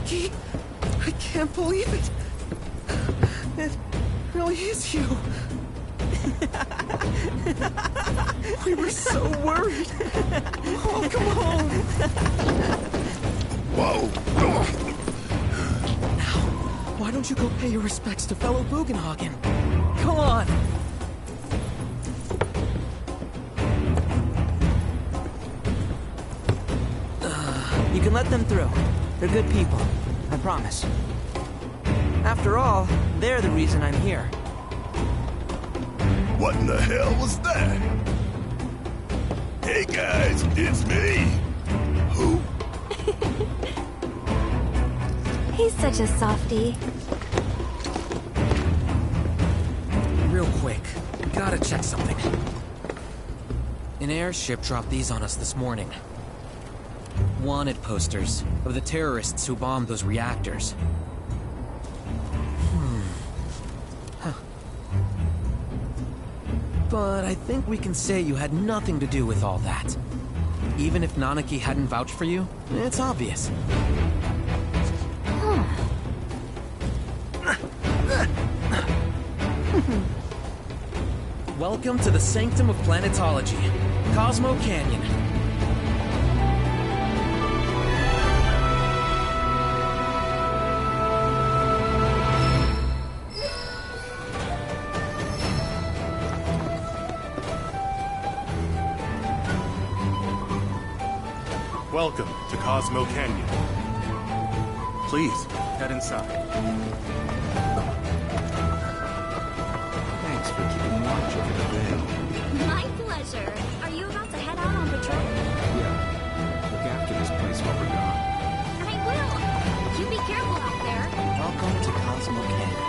Nanaki? I can't believe it. It really is you. We were so worried. Oh, come home. Whoa! Now, why don't you go pay your respects to fellow Bugenhagen? Come on. You can let them through. They're good people. I promise. After all, they're the reason I'm here. What in the hell was that? Hey guys, it's me. Who? He's such a softie. Real quick, gotta check something. An airship dropped these on us this morning. Wanted posters of the terrorists who bombed those reactors. But I think we can say you had nothing to do with all that. Even if Nanaki hadn't vouched for you, it's obvious. Welcome to the sanctum of planetology, Cosmo Canyon. Welcome to Cosmo Canyon. Please, head inside. Thanks for keeping watch over the veil. My pleasure. Are you about to head out on patrol? Yeah. Look after this place while we're gone. I will. You be careful out there. Welcome to Cosmo Canyon.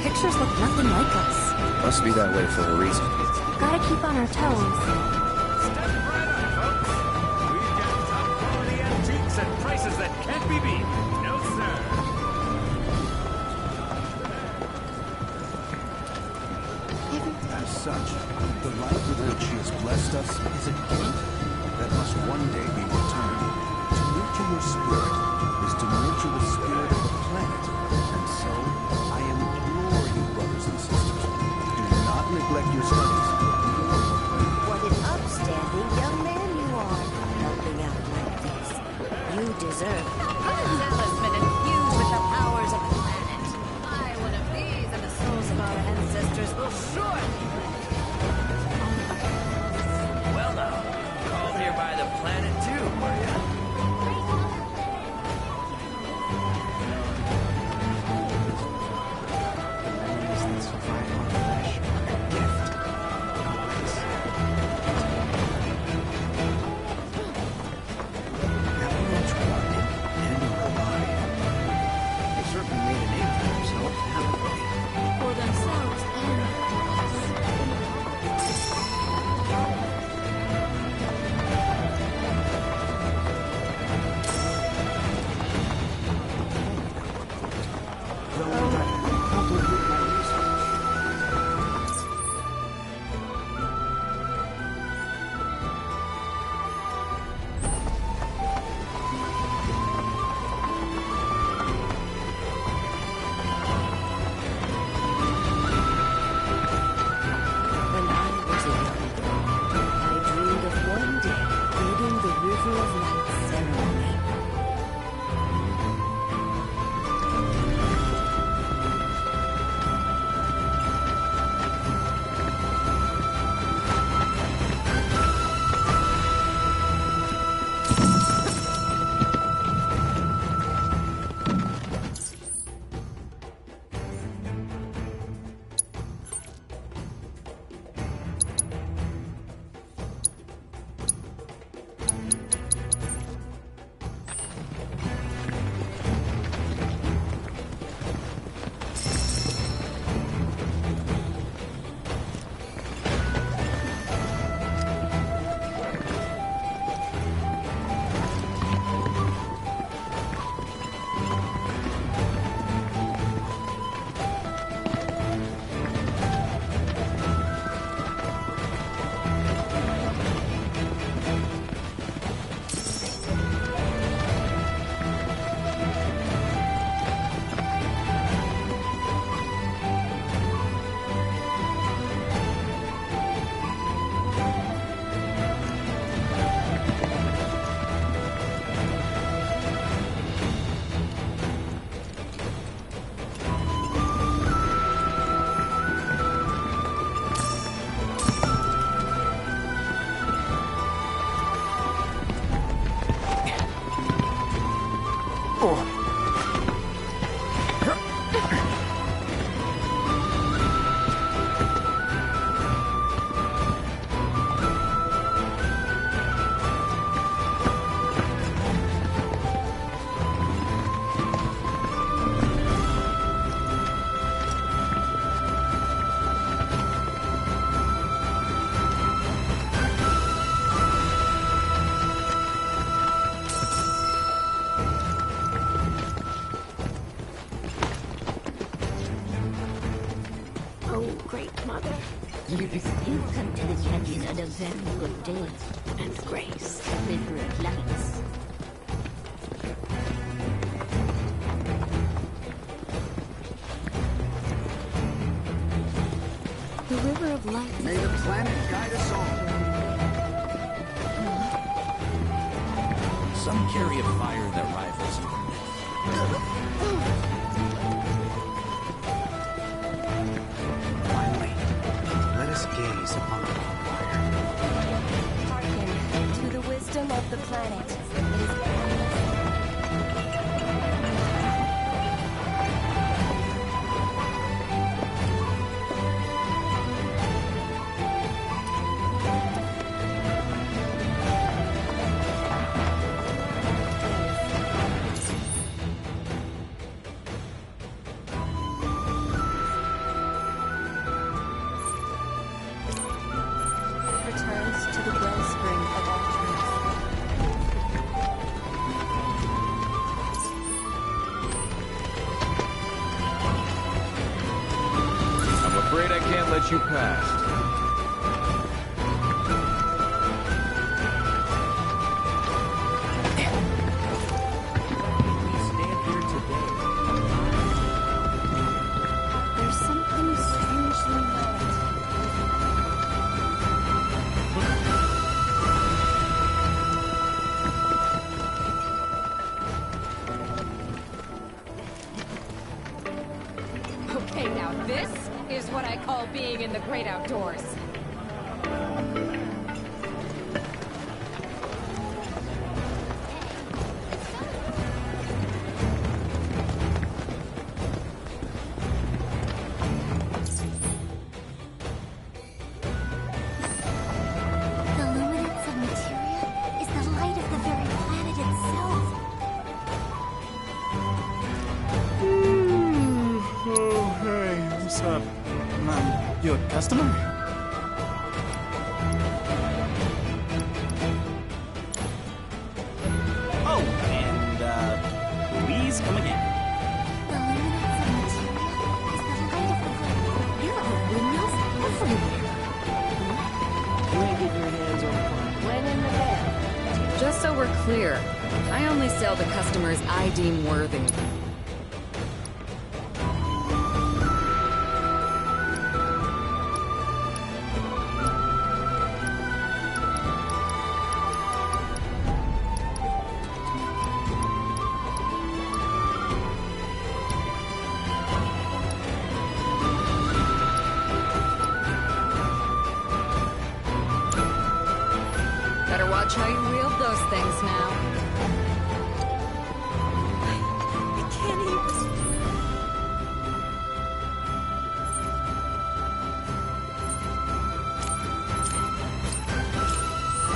Pictures look nothing like us. Must be that way for a reason. Gotta keep on our toes. Step right up, folks. We've got top quality antiques at prices that can't be beat. No, sir. As such, the light with which she has blessed us is a gift that must one day be returned. To nurture your spirit is to nurture the spirit of the planet. And so, I implore you, brothers and sisters, do not neglect your studies. What an upstanding young man you are, helping out like this. You deserve it. Talisman infused with the powers of the planet. Buy one of these and the souls of our ancestors will surely... Well now, called here by the planet too, were ya? You've come to the canyon on a very good day. And grace, river of lights. The river of lights. May the planet guide us all. Some carry a fire that rivals Finally, let us gaze upon our fire. Hearken to the wisdom of the planet. It is returns to the wellspring of all truth. I'm afraid I can't let you pass. There's something strangely light. Okay, now this is what I call being in the great outdoors. The luminance of materia is the light of the very planet itself. Oh, hey, what's up? You a customer? Oh, and, please come again. The luminance of materia is the light of the very... There are windows everywhere. When in the bed. Just so we're clear, I only sell to customers I deem worthy. Better watch how you wield those things now. I can't even.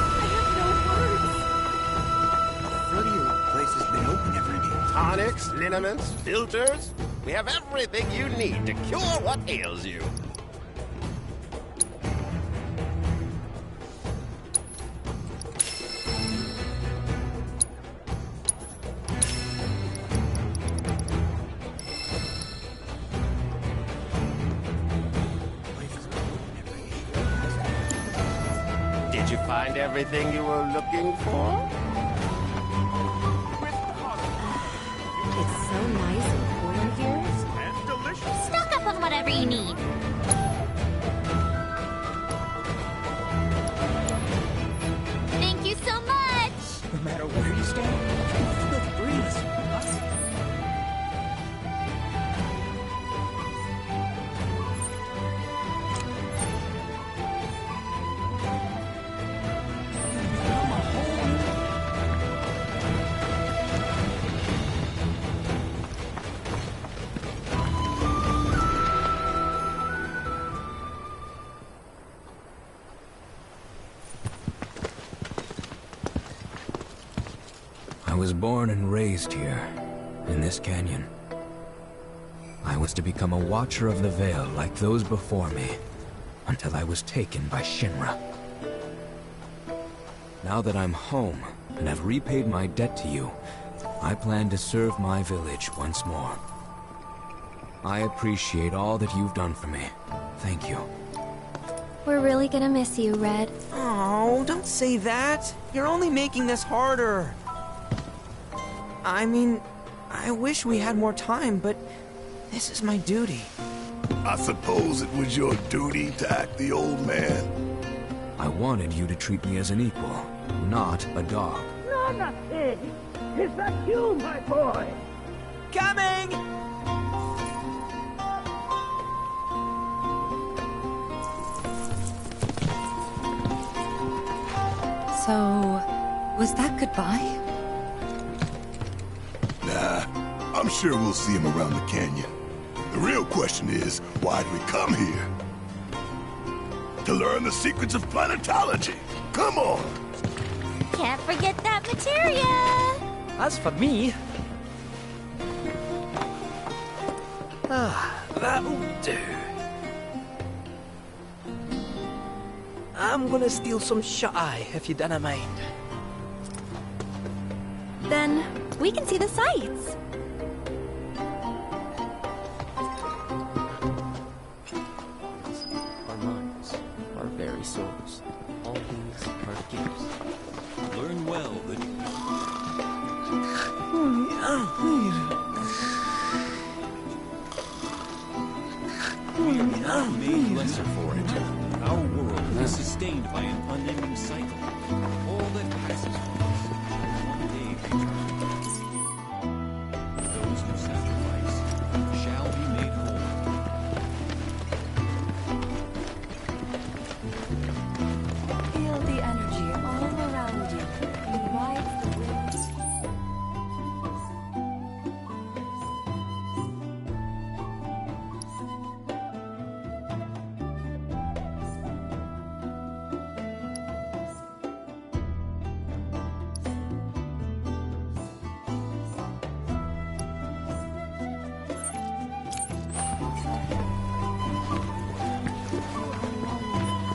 I have no words. 30-year-old place has been open every day. Tonics, liniments, filters. We have everything you need to cure what ails you. Did you find everything you were looking for? It's so nice and cool in here. And delicious. Stock up on whatever you need. Thank you so much! No matter where you stand, you can feel the breeze. Us. You've become a whole new I was born and raised here, in this canyon. I was to become a watcher of the Veil like those before me, until I was taken by Shinra. Now that I'm home, and have repaid my debt to you, I plan to serve my village once more. I appreciate all that you've done for me. Thank you. We're really gonna miss you, Red. Oh, don't say that. You're only making this harder. I mean, I wish we had more time, but this is my duty. I suppose it was your duty to act the old man. I wanted you to treat me as an equal, not a dog. No, not pig. Is that you, my boy? Coming! So, was that goodbye? Nah, I'm sure we'll see him around the canyon. The real question is, why did we come here? To learn the secrets of planetology. Come on! Can't forget that materia! As for me... that'll do. I'm gonna steal some shut-eye, if you don't mind. Then we can see the sights. Our minds, our very souls, all these are gifts. Learn well that we are not made lesser for it. Our world is sustained by an unending cycle. All that passes from us will one day return. Those who sacrifice shall be made whole. Feel the energy all around you. You ride the wind.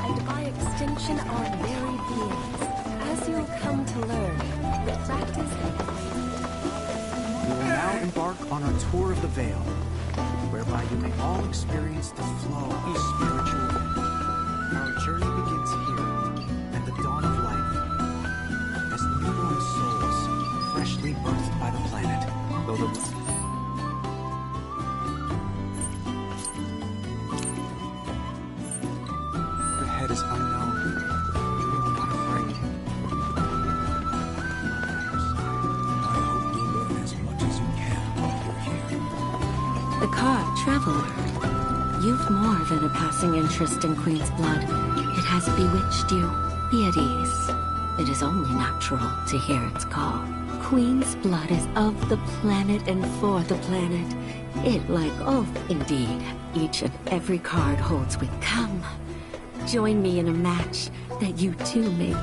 And by extension our very beings. As you'll come to learn, with practice and We will now embark on our tour of the Vale, whereby you may all experience the flow of spiritual wind. Our journey begins here, at the dawn of life, as newborn souls, freshly birthed by the planet, though the... The head is unknown. We are not afraid. I hope you'll learn as much as you can while you're here. The card, Traveler. You've more than a passing interest in Queen's blood. It has bewitched you. Be at ease. It is only natural to hear its call. Queen's blood is of the planet and for the planet. It like oath, indeed. Each and every card holds with come. Join me in a match that you too may...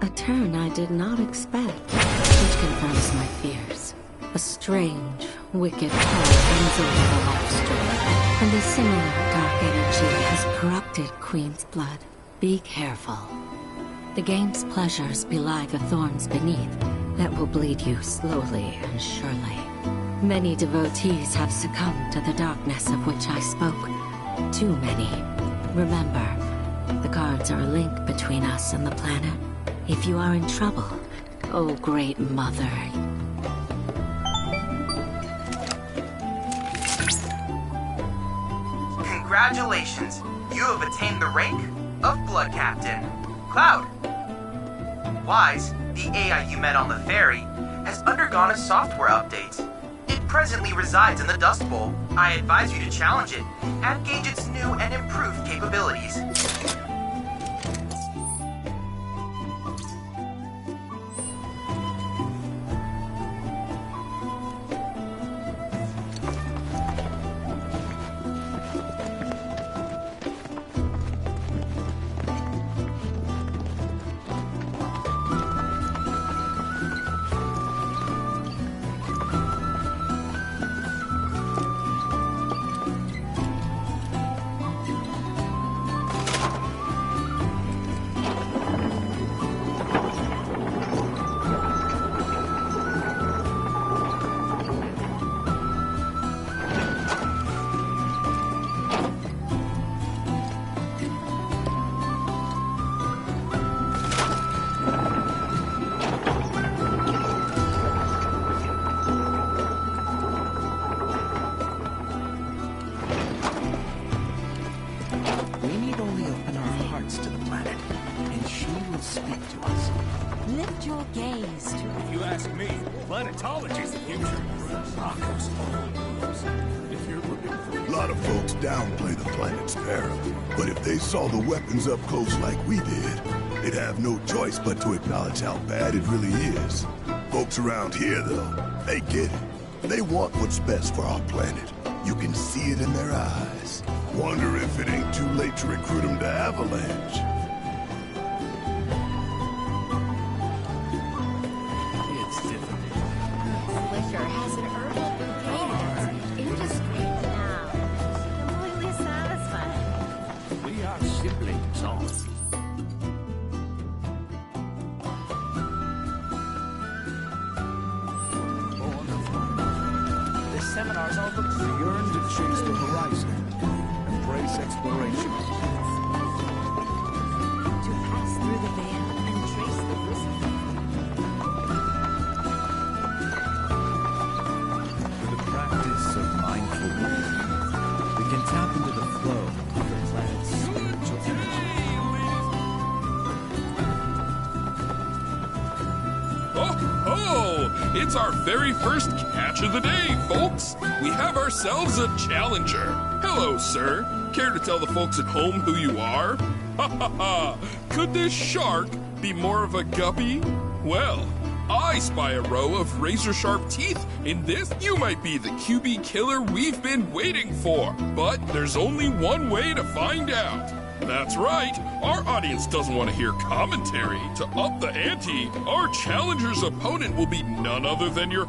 A turn I did not expect, which confirms my fears. A strange, wicked power runs over the life story, and a similar dark energy has corrupted Queen's blood. Be careful. The game's pleasures belie the thorns beneath that will bleed you slowly and surely. Many devotees have succumbed to the darkness of which I spoke. Too many. Remember, the guards are a link between us and the planet. If you are in trouble, oh great mother. Congratulations, you have attained the rank of Blood Captain. Cloud. Wise, the AI you met on the ferry, has undergone a software update. It presently resides in the Dust Bowl. I advise you to challenge it and gauge its new and improved capabilities. Lift your gaze to... If you ask me, planetology's the future. Rocco's if you're looking for... A lot of folks downplay the planet's peril, but if they saw the weapons up close like we did, they'd have no choice but to acknowledge how bad it really is. Folks around here, though, they get it. They want what's best for our planet. You can see it in their eyes. Wonder if it ain't too late to recruit them to Avalanche. Swisher has an herbal bouquet that's indiscreet now. Completely satisfied. We are siblings, all. This seminar's all booked. They yearn to chase the horizon, embrace exploration. To pass through the veil and trace the wisdom. The practice of mindful living. We can tap into the flow of the planet's spiritual energy. Oh, it's our very first catch of the day, folks. We have ourselves a challenger. Hello, sir. Care to tell the folks at home who you are? Ha ha ha. Could this shark be more of a guppy? Well, I spy a row of razor-sharp teeth in this. You might be the QB killer we've been waiting for, but there's only one way to find out. That's right, our audience doesn't want to hear commentary. To up the ante, our challenger's opponent will be none other than your...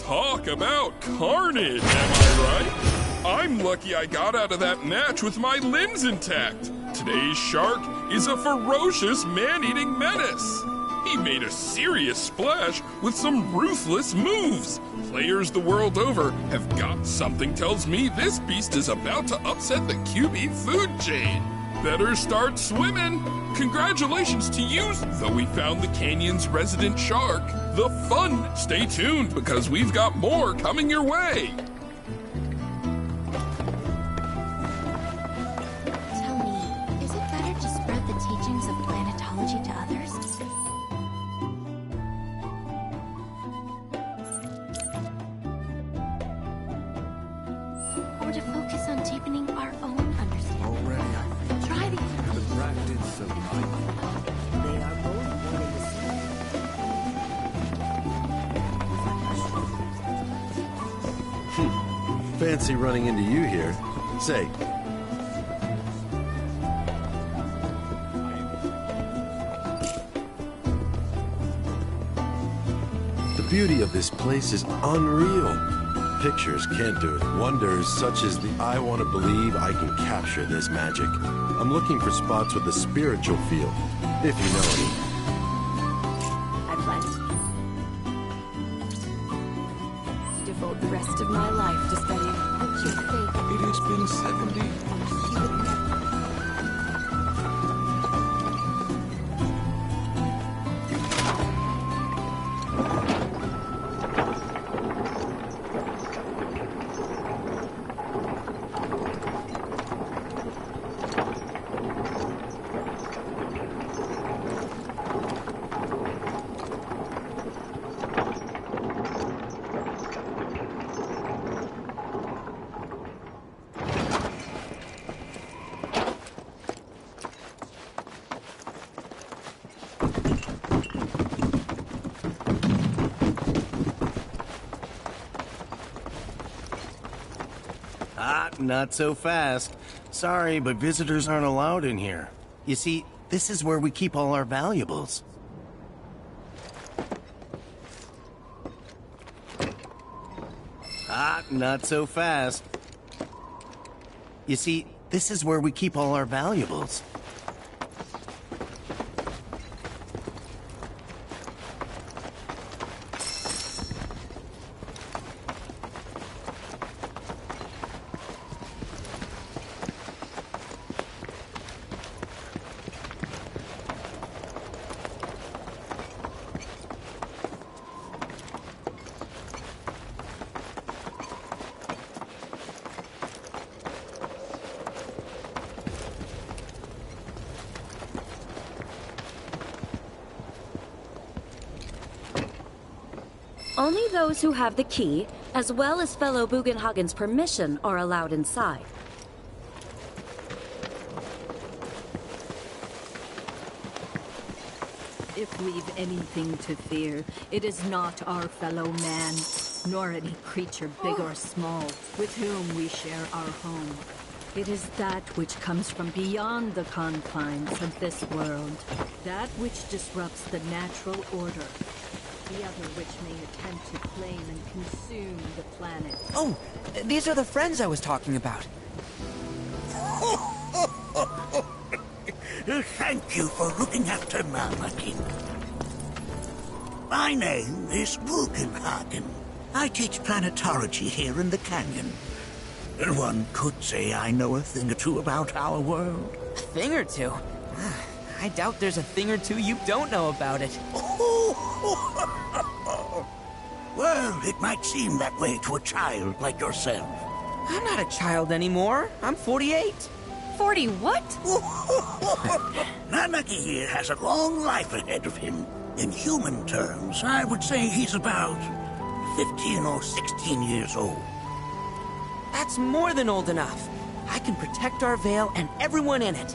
Talk about carnage, am I right? I'm lucky I got out of that match with my limbs intact. Today's shark is a ferocious man-eating menace. He made a serious splash with some ruthless moves. Players the world over have got something tells me this beast is about to upset the QB food chain. Better start swimming. Congratulations to you, though we found the canyon's resident shark. The fun. Stay tuned because we've got more coming your way. Tell me, is it better to spread the teachings of planetology to others? Or to focus on deepening our own understanding? Already, I think Try the the practice of life. They are both one and the same. Fancy running into you here. Say, the beauty of this place is unreal. Pictures can't do it. Wonders such as the I want to believe I can capture this magic. I'm looking for spots with a spiritual feel, if you know any. I plan to devote the rest of my life to studying your faith. It has been 70. You would never. Not so fast. Sorry, but visitors aren't allowed in here. You see, this is where we keep all our valuables. Not so fast. You see, this is where we keep all our valuables. Only those who have the key, as well as fellow Bugenhagen's permission, are allowed inside. If we've anything to fear, it is not our fellow man, nor any creature big or small, with whom we share our home. It is that which comes from beyond the confines of this world, that which disrupts the natural order, the other which may attempt to claim and consume the planet. Oh, these are the friends I was talking about. Thank you for looking after Malmakin. My name is Bugenhagen. I teach planetology here in the canyon. One could say I know a thing or two about our world. A thing or two? I doubt there's a thing or two you don't know about it. Well, it might seem that way to a child like yourself. I'm not a child anymore. I'm 48. 40 what? Nanaki here has a long life ahead of him. In human terms, I would say he's about 15 or 16 years old. That's more than old enough. I can protect our Vale and everyone in it.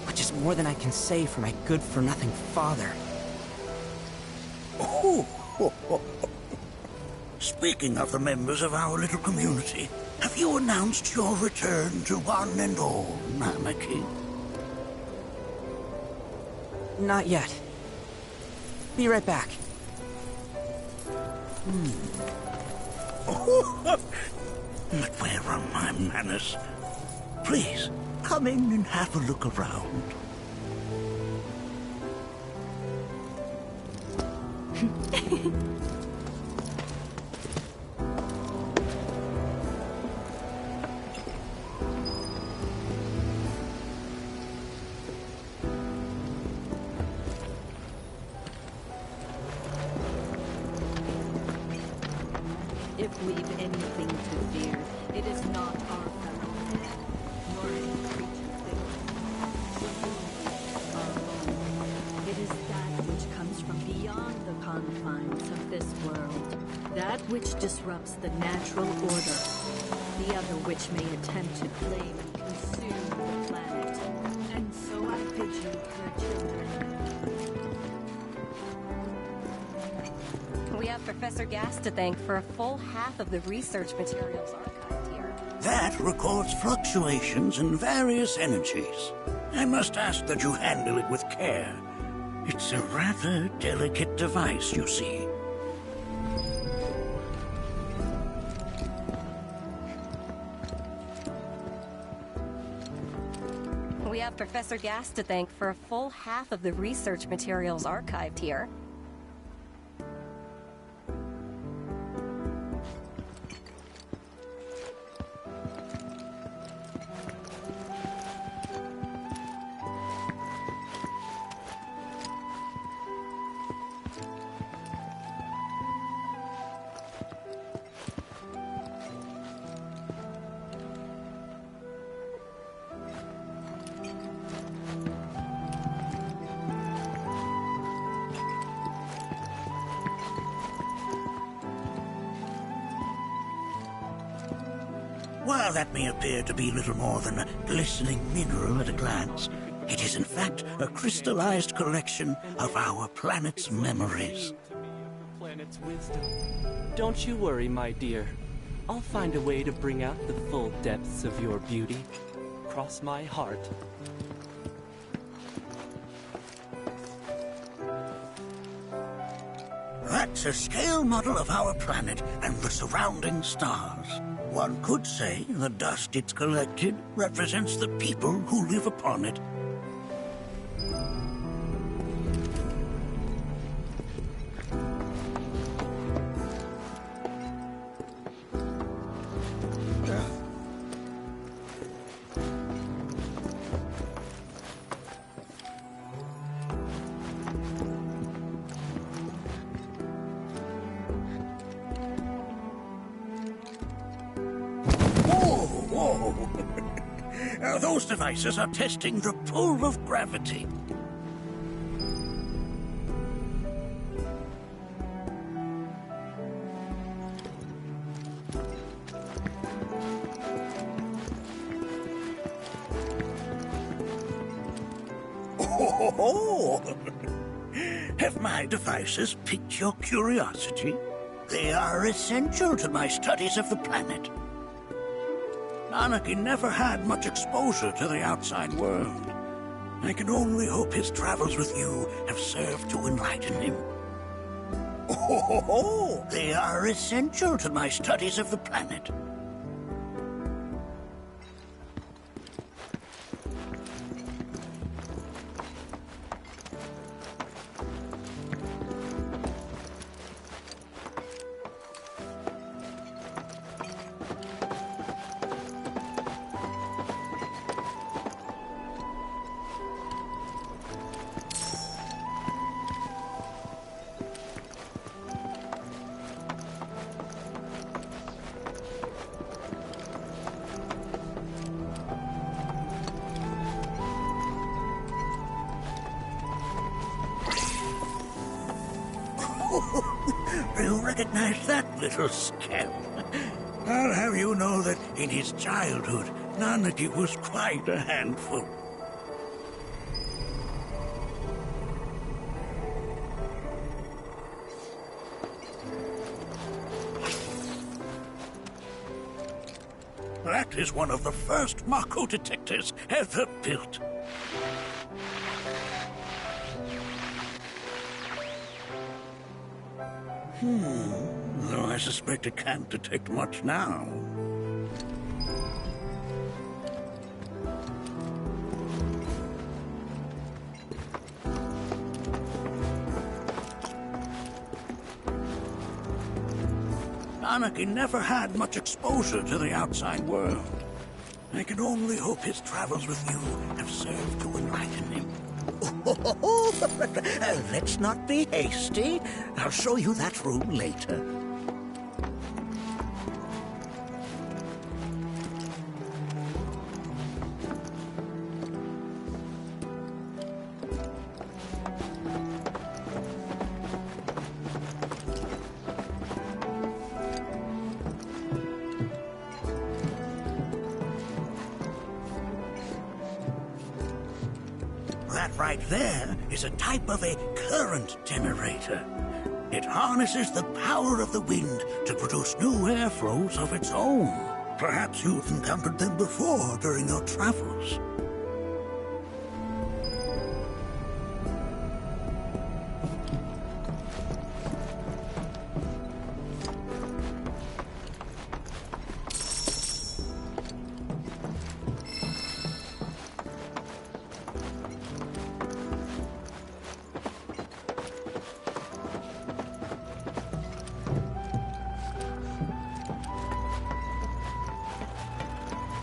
Which is more than I can say for my good-for-nothing father. Speaking of the members of our little community, have you announced your return to one and all, Namaki? Not yet. Be right back. But where are my manners? Please, come in and have a look around. If we've anything to fear, it is not our fellow man, nor any creature bigger. Our home. It is that which comes from beyond the confines of this world. That which disrupts the natural order. The other which may attempt to claim and consume the planet. And so I bid you, her children. We have Professor Gas to thank for a full half of the research materials archived here. That records fluctuations in various energies. I must ask that you handle it with care. It's a rather delicate device, you see. We have Professor Gas to thank for a full half of the research materials archived here. While that may appear to be little more than a glistening mineral at a glance, it is in fact a crystallized collection of our planet's memories. Planet's wisdom. Don't you worry, my dear. I'll find a way to bring out the full depths of your beauty. Cross my heart. That's a scale model of our planet and the surrounding stars. One could say the dust it's collected represents the people who live upon it. Those devices are testing the pull of gravity. Oh! Have my devices piqued your curiosity? They are essential to my studies of the planet. Anarchy never had much exposure to the outside world. I can only hope his travels with you have served to enlighten him. Oh, they are essential to my studies of the planet. Do you recognize that little scamp? I'll have you know that in his childhood, Nanaki was quite a handful. That is one of the first Mako detectors ever built. though I suspect it can't detect much now. Anarchy never had much exposure to the outside world. I can only hope his travels with you have served to enlighten him. Let's not be hasty. I'll show you that room later. That right there is a type of a current generator. It harnesses the power of the wind to produce new airflows of its own. Perhaps you've encountered them before during your travels.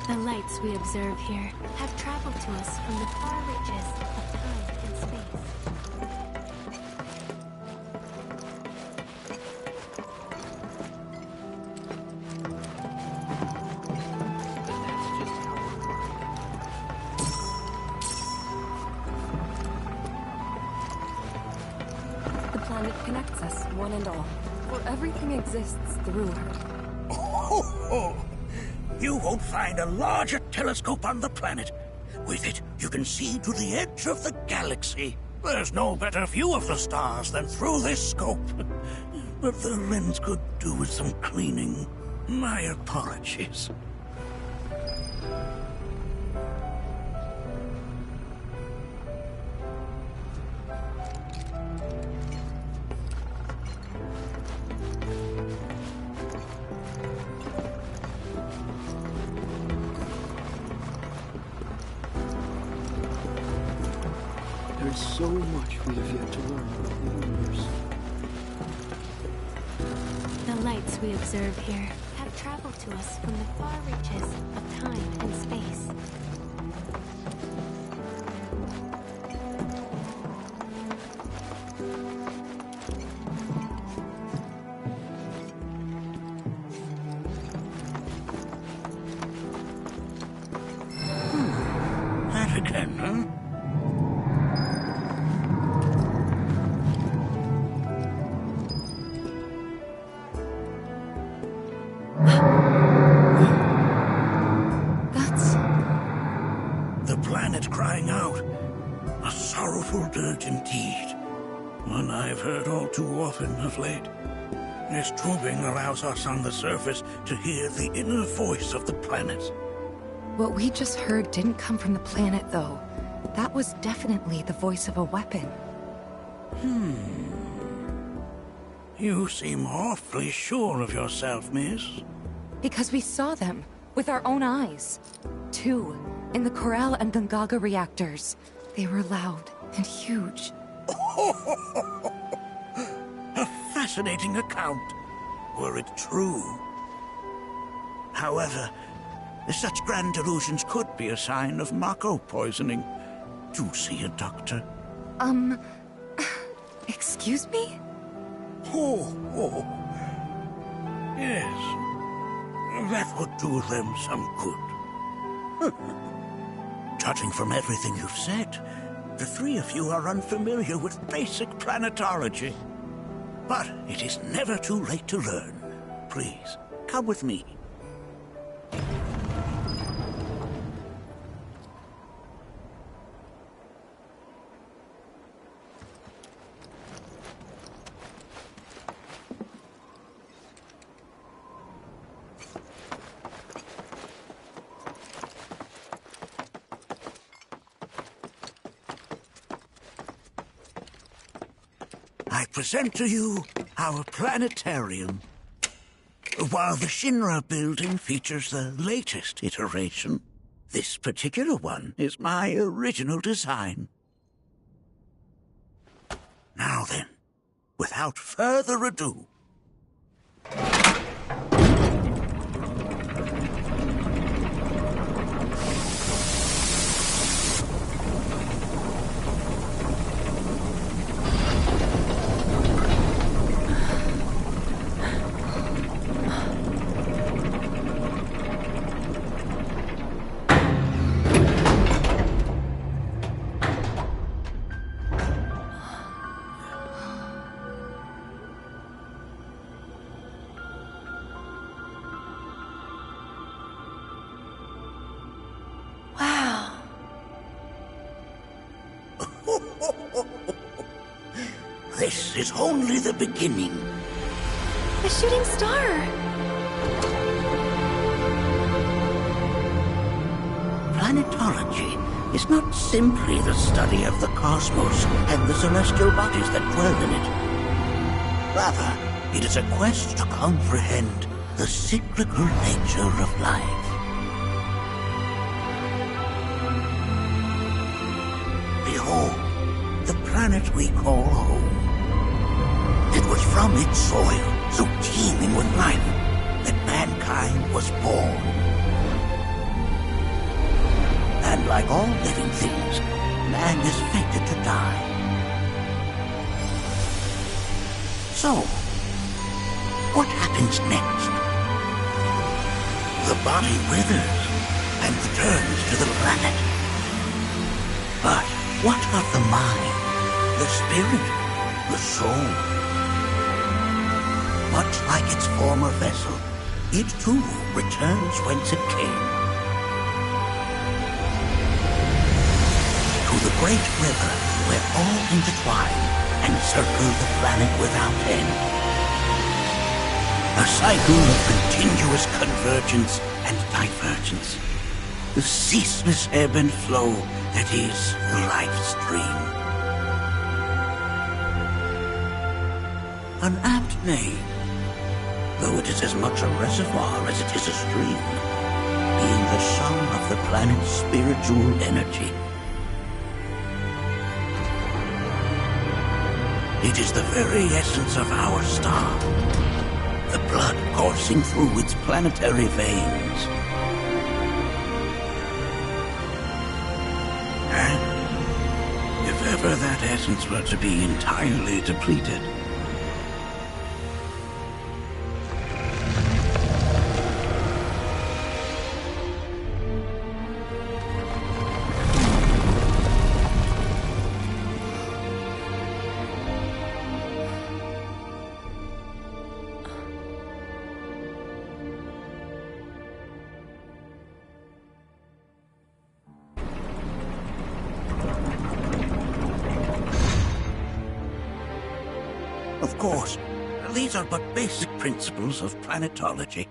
The lights we observe here have traveled to us from the far reaches of time and space. The planet connects us, one and all. For everything exists through her. Oh! You won't find a larger telescope on the planet. With it, you can see to the edge of the galaxy. There's no better view of the stars than through this scope. But the lens could do with some cleaning. My apologies. There's so much we have yet to learn about the universe. The lights we observe here have traveled to us from the far reaches of time and space. That again, huh? The planet crying out. A sorrowful dirge indeed. One I've heard all too often of late. This tubing allows us on the surface to hear the inner voice of the planet. What we just heard didn't come from the planet, though. That was definitely the voice of a weapon. You seem awfully sure of yourself, miss. Because we saw them, with our own eyes. 2, in the Corral and Gungaga reactors. They were loud and huge. A fascinating account, were it true. However, such grand delusions could be a sign of Mako poisoning. Do see a doctor. Excuse me? Oh. Yes. That would do them some good. Judging from everything you've said, the three of you are unfamiliar with basic planetology. But it is never too late to learn. Please, come with me. I present to you our planetarium. While the Shinra building features the latest iteration, this particular one is my original design. Now then, without further ado... This is only the beginning. A shooting star! Planetology is not simply the study of the cosmos and the celestial bodies that dwell in it. Rather, it is a quest to comprehend the cyclical nature of life. Behold, the planet we call home. It was from its soil, so teeming with life, that mankind was born. And like all living things, man is fated to die. So, what happens next? The body withers and returns to the planet. But what of the mind, the spirit, the soul? Much like its former vessel, it too returns whence it came. To the great river where all intertwine and circle the planet without end. A cycle of continuous convergence and divergence. The ceaseless ebb and flow that is the life stream. An apt name, though it is as much a reservoir as it is a stream, being the sum of the planet's spiritual energy. It is the very essence of our star, the blood coursing through its planetary veins. And if ever that essence were to be entirely depleted, of course, these are but basic principles of planetology.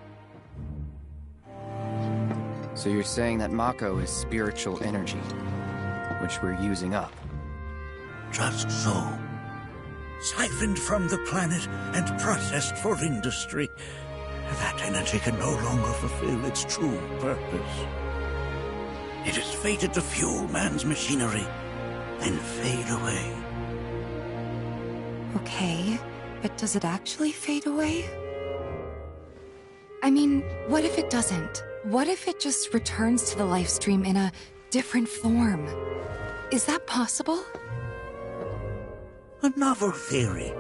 So you're saying that Mako is spiritual energy, which we're using up? Just so. Siphoned from the planet and processed for industry, that energy can no longer fulfill its true purpose. It is fated to fuel man's machinery and fade away. Okay, but does it actually fade away? I mean, what if it doesn't? What if it just returns to the life stream in a different form? Is that possible? A novel theory,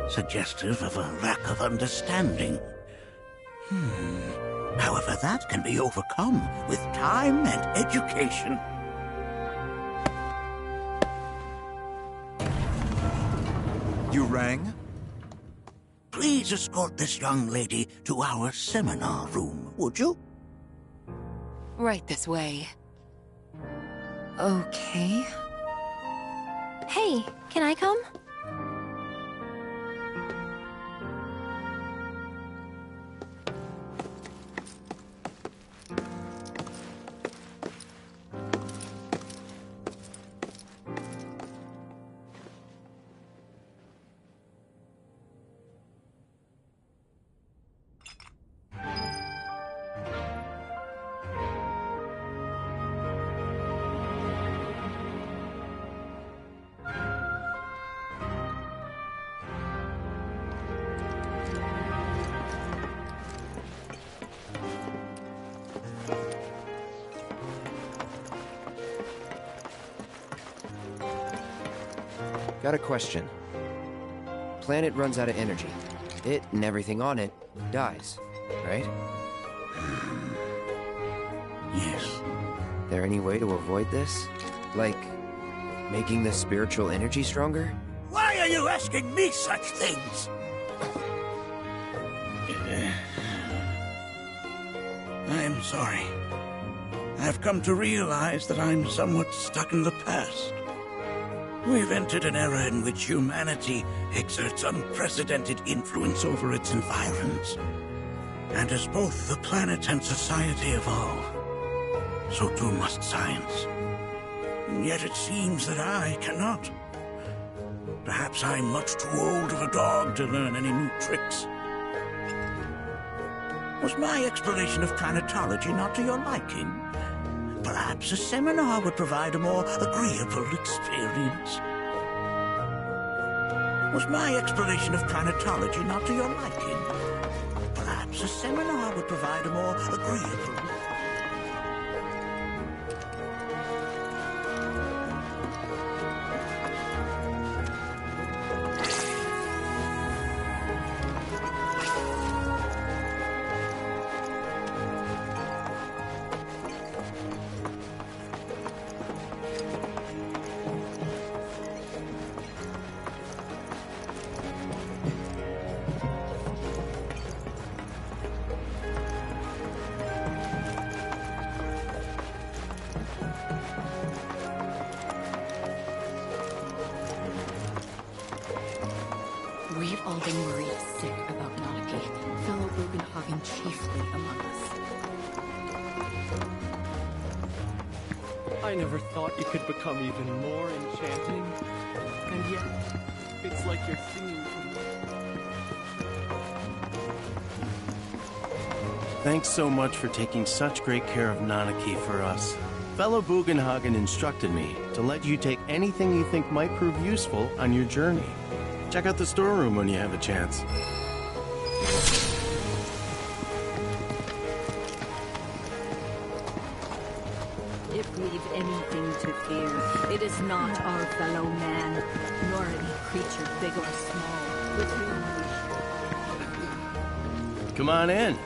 suggestive of a lack of understanding. However, that can be overcome with time and education. You rang? Please escort this young lady to our seminar room, would you? Right this way. Okay. Hey, can I come? Got a question. Planet runs out of energy. It and everything on it dies, right? Yes. There any way to avoid this? Like, making the spiritual energy stronger? Why are you asking me such things? I'm sorry. I've come to realize that I'm somewhat stuck in the past. We've entered an era in which humanity exerts unprecedented influence over its environs. And as both the planet and society evolve, so too must science. And yet it seems that I cannot. Perhaps I'm much too old of a dog to learn any new tricks. Was my explanation of planetology not to your liking? Perhaps a seminar would provide a more agreeable experience. Was my explanation of planetology not to your liking? Perhaps a seminar would provide a more agreeable... We've all been worried sick about Nanaki, fellow Bugenhagen chiefly among us. I never thought you could become even more enchanting. And yet, it's like you're singing to me. Thanks so much for taking such great care of Nanaki for us. Fellow Bugenhagen instructed me to let you take anything you think might prove useful on your journey. Check out the storeroom when you have a chance. If we've anything to fear, it is not our fellow man, nor any creature big or small, with whom we Come on in.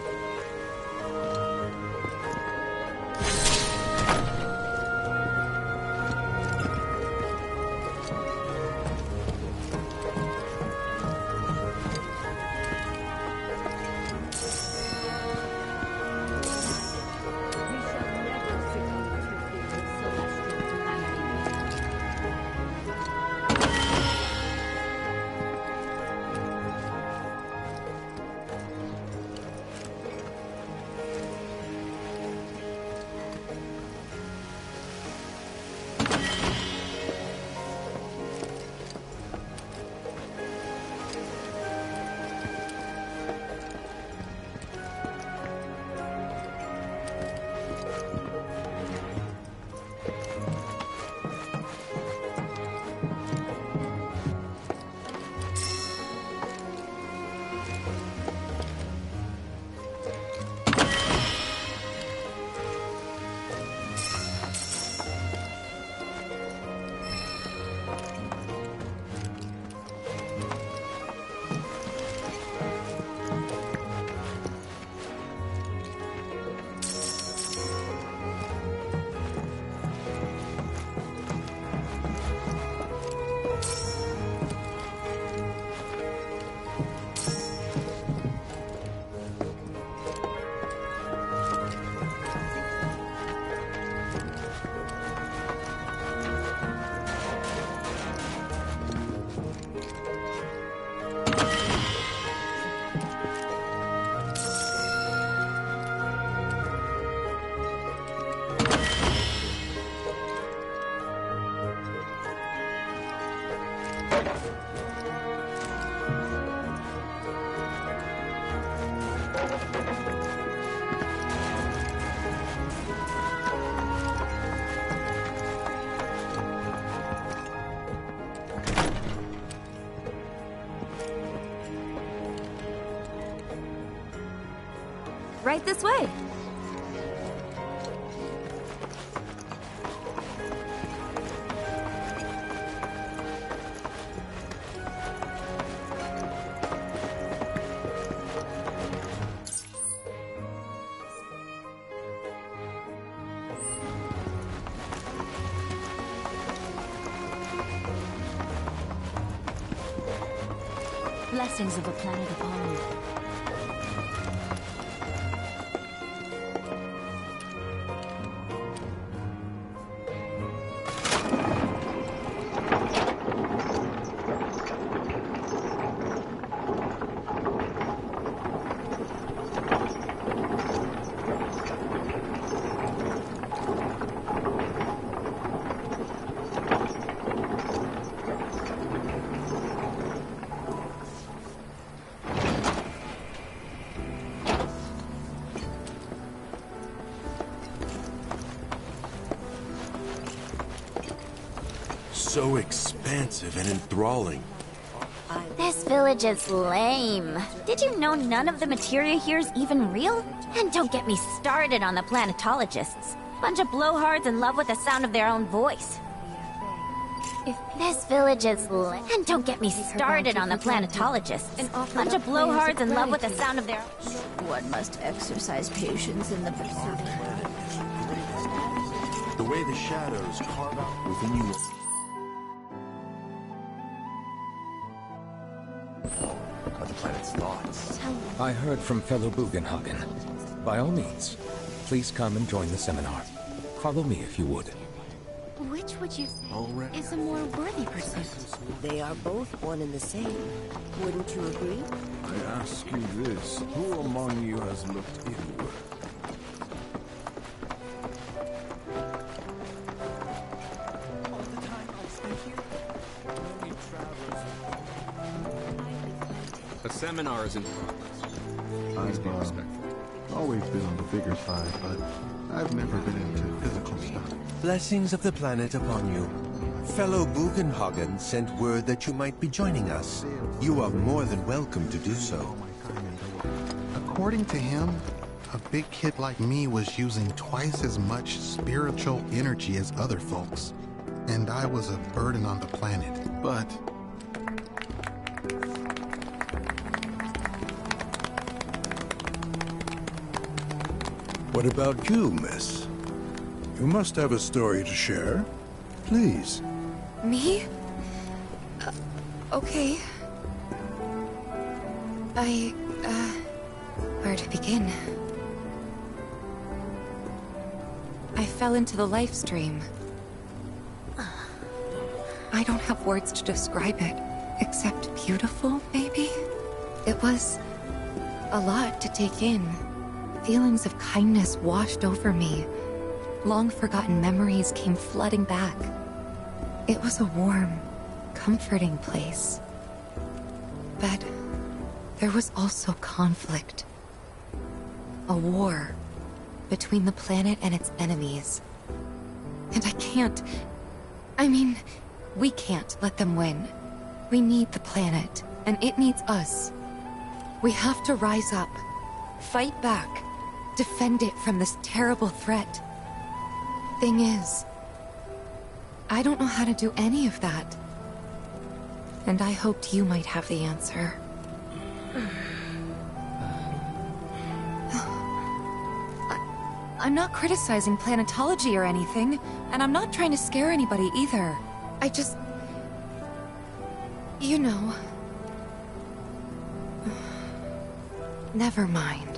Right this way. Blessings of a planet upon you. So expansive and enthralling. This village is lame. Did you know none of the materia here is even real? And don't get me started on the planetologists. Bunch of blowhards in love with the sound of their own voice. This village is lame. And don't get me started on the planetologists. Bunch of blowhards in love with the sound of their own... One must exercise patience in the pursuit. The way the shadows carve out within you. Are the planet's thoughts? I heard from fellow Bugenhagen. By all means, please come and join the seminar. Follow me if you would. Which would you say is a more worthy pursuit? They are both one and the same. Wouldn't you agree? I ask you this, who among you has looked inward? A seminar is in progress. Please be respectful. Always been on the bigger side, but I've never been into physical stuff. Blessings of the planet upon you. Fellow Bugenhagen sent word that you might be joining us. You are more than welcome to do so. According to him, a big kid like me was using twice as much spiritual energy as other folks. And I was a burden on the planet. But what about you, miss? You must have a story to share. Please. Me? Okay. Where to begin? I fell into the life stream. I don't have words to describe it, except beautiful, maybe? It was a lot to take in. Feelings of kindness washed over me. Long-forgotten memories came flooding back. It was a warm, comforting place. But there was also conflict. A war between the planet and its enemies. And we can't let them win. We need the planet, and it needs us. We have to rise up, fight back, defend it from this terrible threat. Thing is, I don't know how to do any of that. And I hoped you might have the answer. I'm not criticizing planetology or anything, and I'm not trying to scare anybody either. I just... you know... Never mind.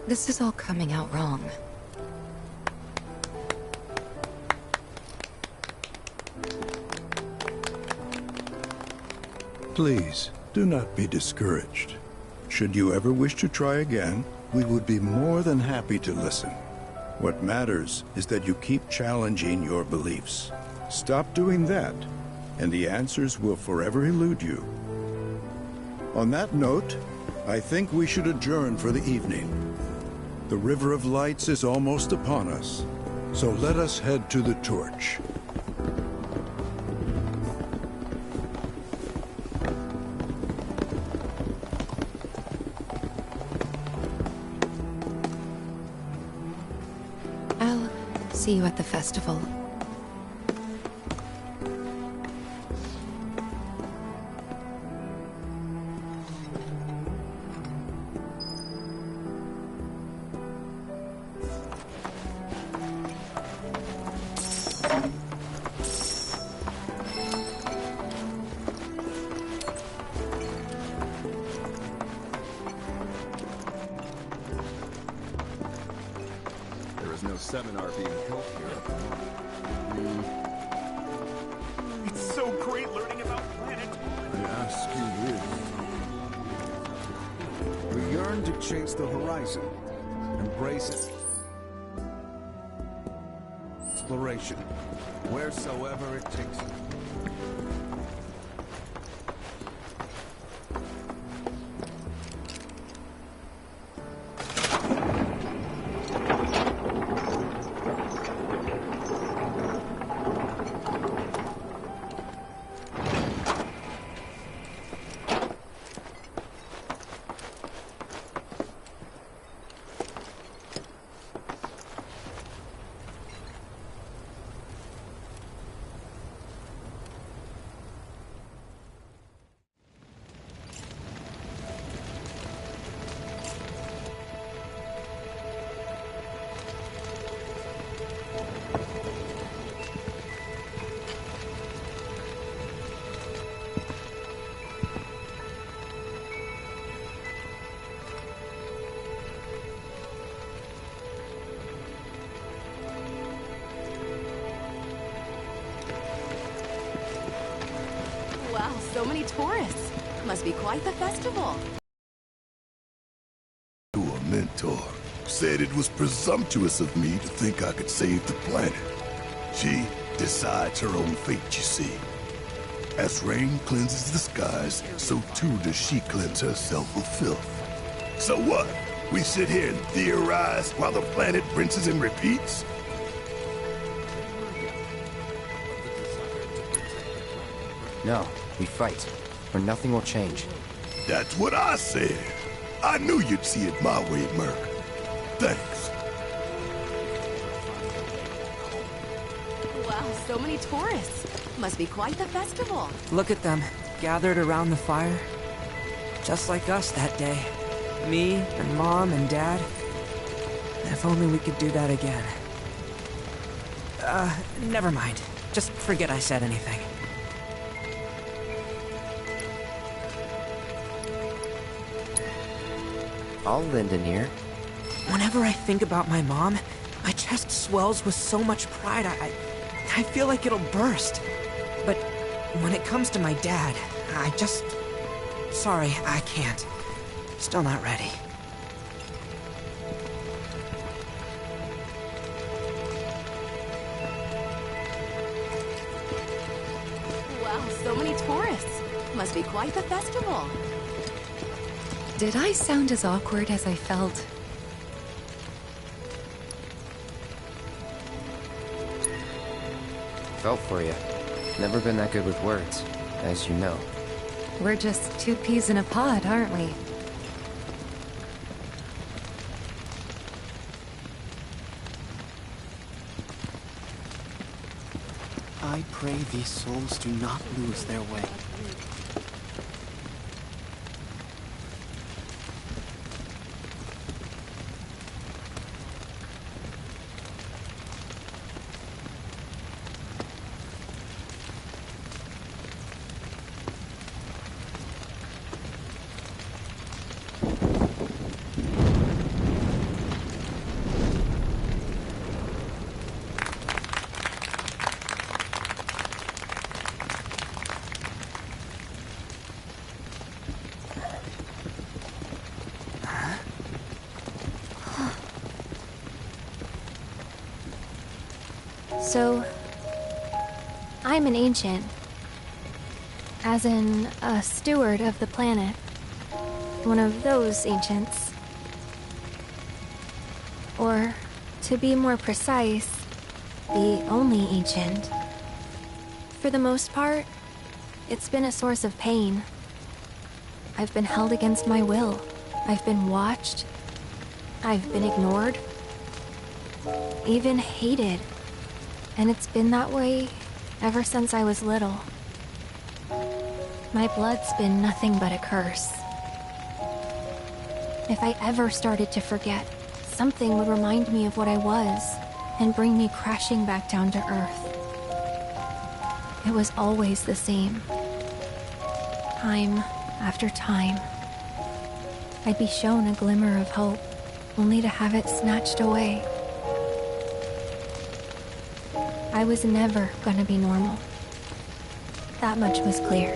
This is all coming out wrong. Please, do not be discouraged. Should you ever wish to try again, we would be more than happy to listen. What matters is that you keep challenging your beliefs. Stop doing that, and the answers will forever elude you. On that note, I think we should adjourn for the evening. The River of Lights is almost upon us, so let us head to the torch. I'll see you at the festival. chase the horizon. Embrace it. Exploration, wheresoever it takes you. Wow, so many tourists. Must be quite the festival. To a mentor. Said it was presumptuous of me to think I could save the planet. She decides her own fate, you see. As rain cleanses the skies, so too does she cleanse herself of filth. So what? We sit here and theorize while the planet rinses and repeats? No, we fight, or nothing will change. That's what I said. I knew you'd see it my way, Merc. Thanks. Wow, so many tourists. Must be quite the festival. Look at them, gathered around the fire. Just like us that day. Me, and Mom, and Dad. If only we could do that again. Never mind. Just forget I said anything. I'll lend an ear. Whenever I think about my mom, my chest swells with so much pride, I feel like it'll burst. But when it comes to my dad, I just... Sorry, I can't. Still not ready. Wow, so many tourists. Must be quite the festival. Did I sound as awkward as I felt? Felt for you. Never been that good with words, as you know. We're just two peas in a pod, aren't we? I pray these souls do not lose their way. So, I'm an ancient. As in, a steward of the planet. One of those ancients. Or, to be more precise, the only ancient. For the most part, it's been a source of pain. I've been held against my will. I've been watched. I've been ignored. Even hated. And it's been that way ever since I was little. My blood's been nothing but a curse. If I ever started to forget, something would remind me of what I was and bring me crashing back down to Earth. It was always the same. Time after time. I'd be shown a glimmer of hope, only to have it snatched away. I was never gonna be normal. That much was clear.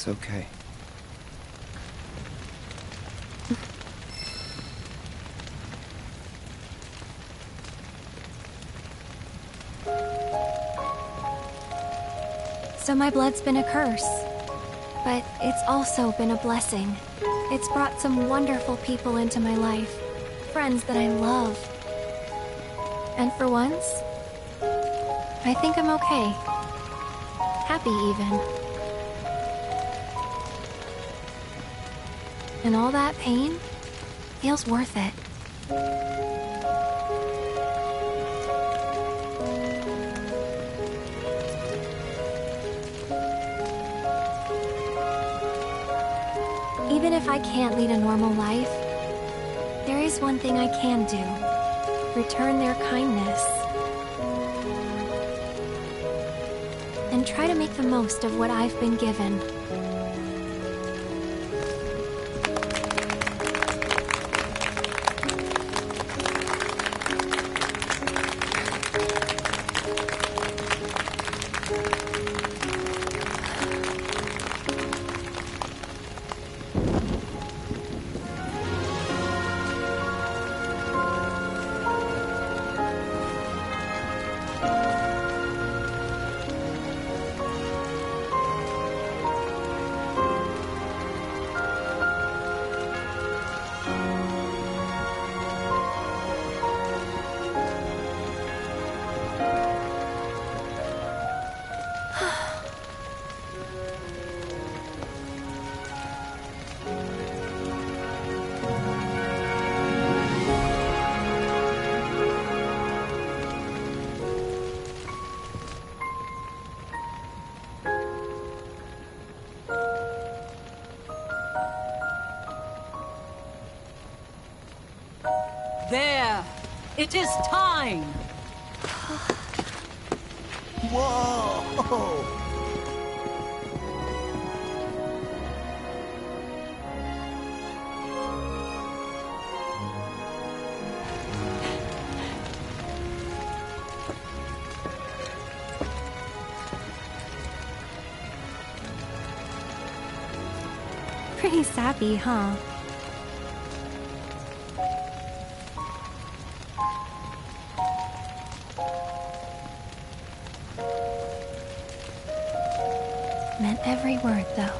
It's okay. So my blood's been a curse, but it's also been a blessing. It's brought some wonderful people into my life, friends that I love. And for once, I think I'm okay. Happy even. And all that pain feels worth it. Even if I can't lead a normal life, there is one thing I can do. Return their kindness. And try to make the most of what I've been given. There! It is time! Whoa! Pretty sappy, huh? Meant every word, though.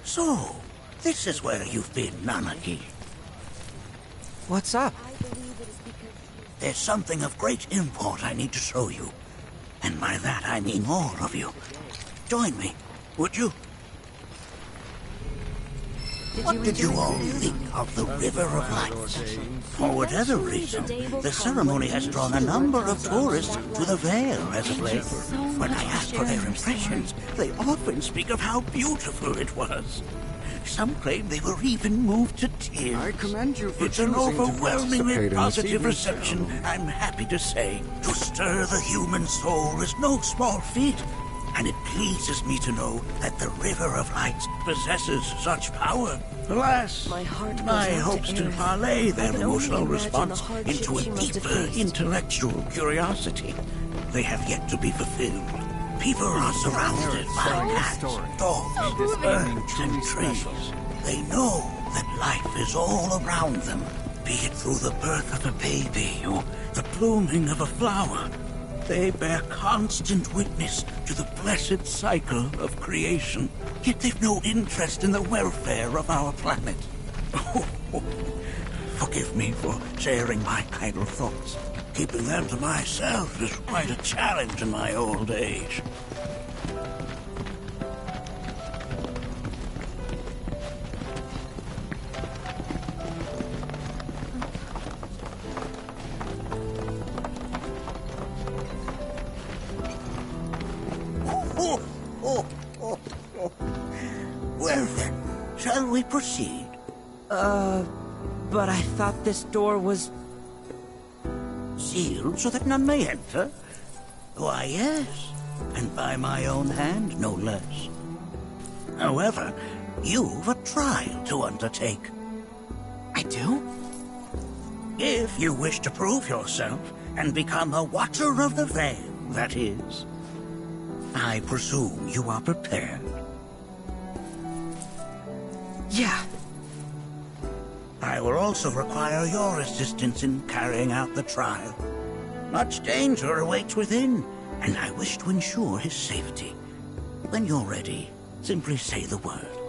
So, this is where you've been, Nanaki. What's up? There's something of great import I need to show you. And by that I mean all of you. Join me, would you? What did you all think of the River of Lights? For whatever reason, the ceremony has drawn a number of tourists to the Vale as of late. When I ask for their impressions, they often speak of how beautiful it was. Some claim they were even moved to tears. I commend you for It's an choosing to overwhelmingly participate in this positive evening's reception, I'm happy to say. To stir the human soul is no small feat, and it pleases me to know that the River of Lights possesses such power. Alas, my hopes to parlay their emotional response into a deeper intellectual curiosity. They have yet to be fulfilled. People are surrounded by cats, dogs, birds, and trees. They know that life is all around them, be it through the birth of a baby or the blooming of a flower. They bear constant witness to the blessed cycle of creation, yet they've no interest in the welfare of our planet. Forgive me for sharing my idle thoughts. Keeping them to myself is quite a challenge in my old age. Well then, shall we proceed? But I thought this door was... Sealed so that none may enter? Why, yes. And by my own hand, no less. However, you've a trial to undertake. I do? If you wish to prove yourself and become a Watcher of the Veil, that is. I presume you are prepared. Yeah. I will also require your assistance in carrying out the trial. Much danger awaits within, and I wish to ensure his safety. When you're ready, simply say the word.